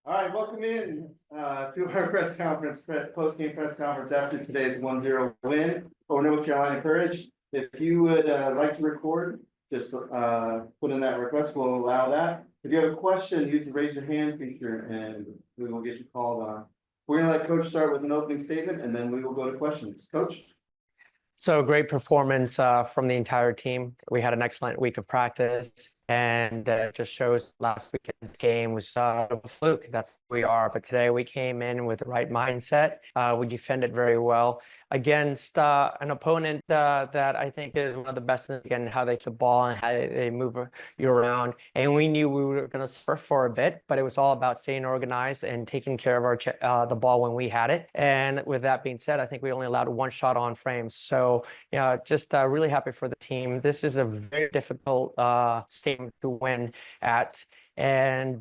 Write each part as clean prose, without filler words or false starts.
All right, welcome in to our post-game press conference after today's 1-0 win over North Carolina Courage. If you would like to record, just put in that request. We'll allow that. If you have a question, use the raise your hand feature and we will get you called on. We're going to let Coach start with an opening statement and then we will go to questions. Coach? So great performance from the entire team. We had an excellent week of practice, and it just shows last weekend's game was a fluke. That's who we are. But today we came in with the right mindset. We defended very well against an opponent that I think is one of the best in the league, and how they hit the ball and how they move you around. And we knew we were going to suffer for a bit, but it was all about staying organized and taking care of the ball when we had it. And with that being said, I think we only allowed one shot on frame. So yeah, just really happy for the team. This is a very difficult stadium to win at, and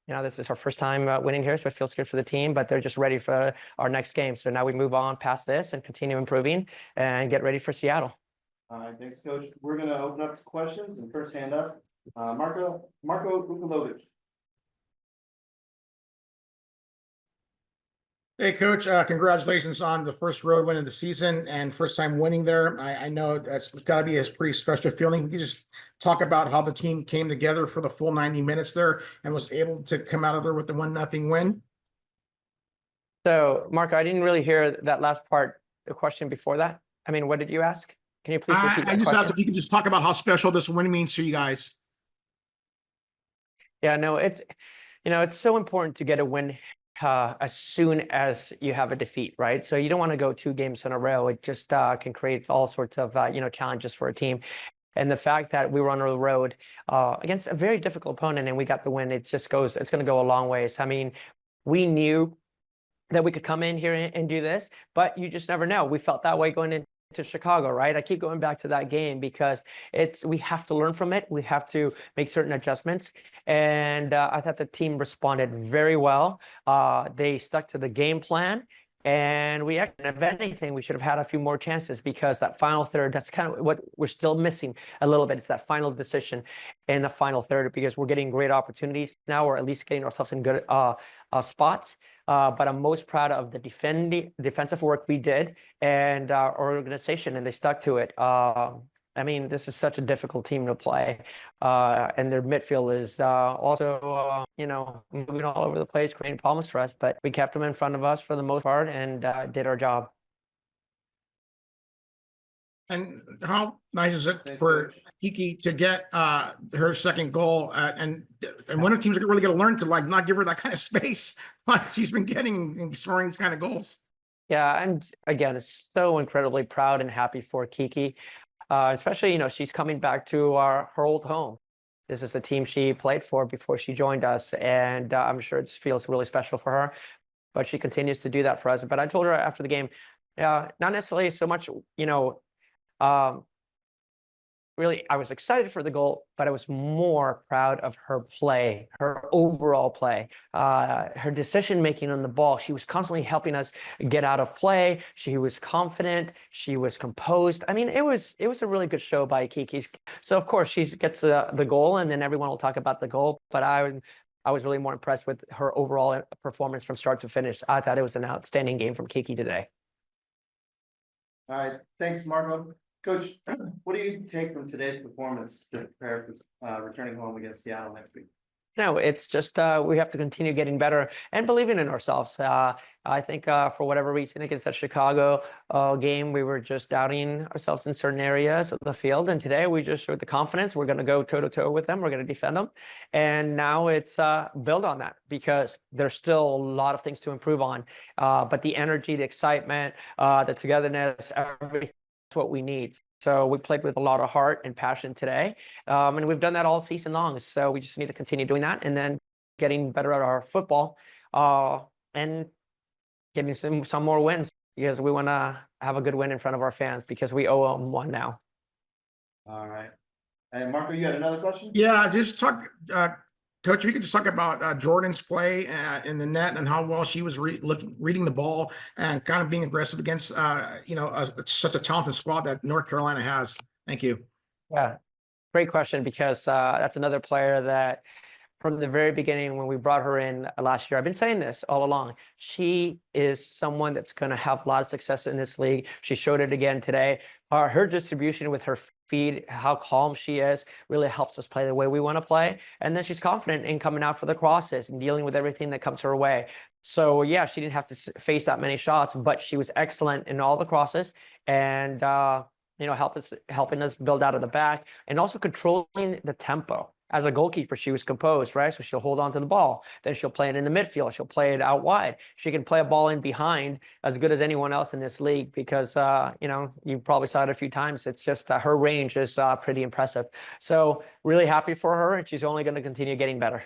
this is our first time winning here, so it feels good for the team, but they're just ready for our next game. So now we move on past this and continue improving and get ready for Seattle. All right, thanks, Coach. We're going to open up to questions, and first hand up, Marco Vukovic. Hey, Coach, congratulations on the first road win of the season and first time winning there. I know that's got to be a pretty special feeling. Can you just talk about how the team came together for the full 90 minutes there and was able to come out of there with the 1-0 win? So, Marco, I didn't really hear that last part, the question before that. I mean, what did you ask? Can you please repeat that I just question? asked if you could just talk about how special this win means to you guys. Yeah, no, it's so important to get a win as soon as you have a defeat, right? So you don't want to go 2 games in a row. It just can create all sorts of challenges for a team. And the fact that we were on the road against a very difficult opponent and we got the win, it's going to go a long ways. I mean, we knew that we could come in here and do this, but you just never know. We felt that way going into Chicago, right? I keep going back to that game because we have to learn from it. We have to make certain adjustments. And I thought the team responded very well. They stuck to the game plan. And if anything, we should have had a few more chances, because that final third, that's kind of what we're still missing a little bit. It's that final decision in the final third, because we're getting great opportunities now, or at least getting ourselves in good spots. But I'm most proud of the defensive work we did and our organization, and they stuck to it. I mean, this is such a difficult team to play, and their midfield is also, moving all over the place, creating problems for us. But we kept them in front of us for the most part and did our job. And how nice is it for Kiki to get her second goal? And when are teams really going to learn to not give her that kind of space like she's been getting and scoring these kind of goals? Yeah, I'm again so incredibly proud and happy for Kiki. Especially, she's coming back to her old home. This is the team she played for before she joined us, and I'm sure it feels really special for her. But she continues to do that for us. But I told her after the game, not necessarily so much, really, I was excited for the goal, but I was more proud of her play, her overall play, her decision-making on the ball. She was constantly helping us get out of play. She was confident. She was composed. I mean, it was a really good show by Kiki. So, of course, she gets the goal, and then everyone will talk about the goal. But I was really more impressed with her overall performance from start to finish. I thought it was an outstanding game from Kiki today. All right, thanks, Marco. Coach, what do you take from today's performance to prepare for returning home against Seattle next week? No, it's just we have to continue getting better and believing in ourselves. I think for whatever reason against that Chicago game, we were just doubting ourselves in certain areas of the field. And today we just showed the confidence. We're going to go toe-to-toe with them. We're going to defend them. And now it's build on that, because there's still a lot of things to improve on. But the energy, the excitement, the togetherness, everything, that's what we need. So we played with a lot of heart and passion today, and we've done that all season long. So we just need to continue doing that, and then getting better at our football, and getting some more wins, because we want to have a good win in front of our fans, because we owe them one now. All right. And Marco, you had another question? Yeah, just talk, Coach, if you could just talk about Jordan's play in the net and how well she was reading the ball and kind of being aggressive against, such a talented squad that North Carolina has. Thank you. Yeah, great question, because that's another player that from the very beginning when we brought her in last year. I've been saying this all along. She is someone that's going to have a lot of success in this league. She showed it again today. Her distribution with her feet, how calm she is, really helps us play the way we want to play. And then she's confident in coming out for the crosses and dealing with everything that comes her way. So yeah, she didn't have to face that many shots, but she was excellent in all the crosses and helping us build out of the back and also controlling the tempo. As a goalkeeper, she was composed, right? So she'll hold on to the ball. Then she'll play it in the midfield. She'll play it out wide. She can play a ball in behind as good as anyone else in this league because, you probably saw it a few times. It's just her range is pretty impressive. So really happy for her, and she's only going to continue getting better.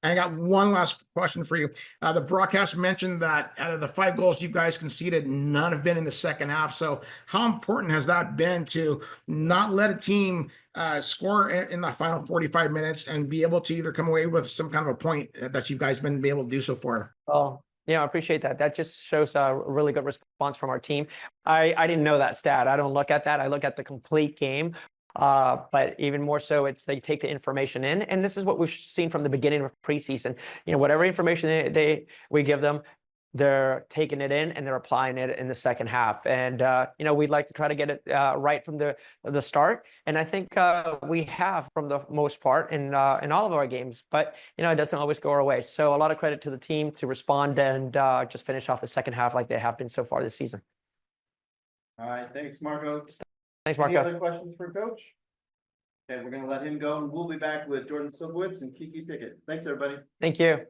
I got one last question for you. The broadcast mentioned that out of the 5 goals you guys conceded, none have been in the second half. So how important has that been to not let a team score in the final 45 minutes and be able to either come away with some kind of a point that you guys been able to do so far? Oh, yeah, I appreciate that. That just shows a really good response from our team. I didn't know that stat. I don't look at that. I look at the complete game. But even more so, it's they take the information in, and this is what we've seen from the beginning of preseason. Whatever information we give them, they're taking it in and they're applying it in the second half. And we'd like to try to get it right from the start, and I think we have from the most part in all of our games. But it doesn't always go our way. So a lot of credit to the team to respond and just finish off the second half like they have been so far this season. All right, thanks, Marco. Thanks, Any Marco. other questions for Coach? Okay, we're gonna let him go, and we'll be back with Jordan Silkowitz and Kiki Pickett. Thanks, everybody. Thank you.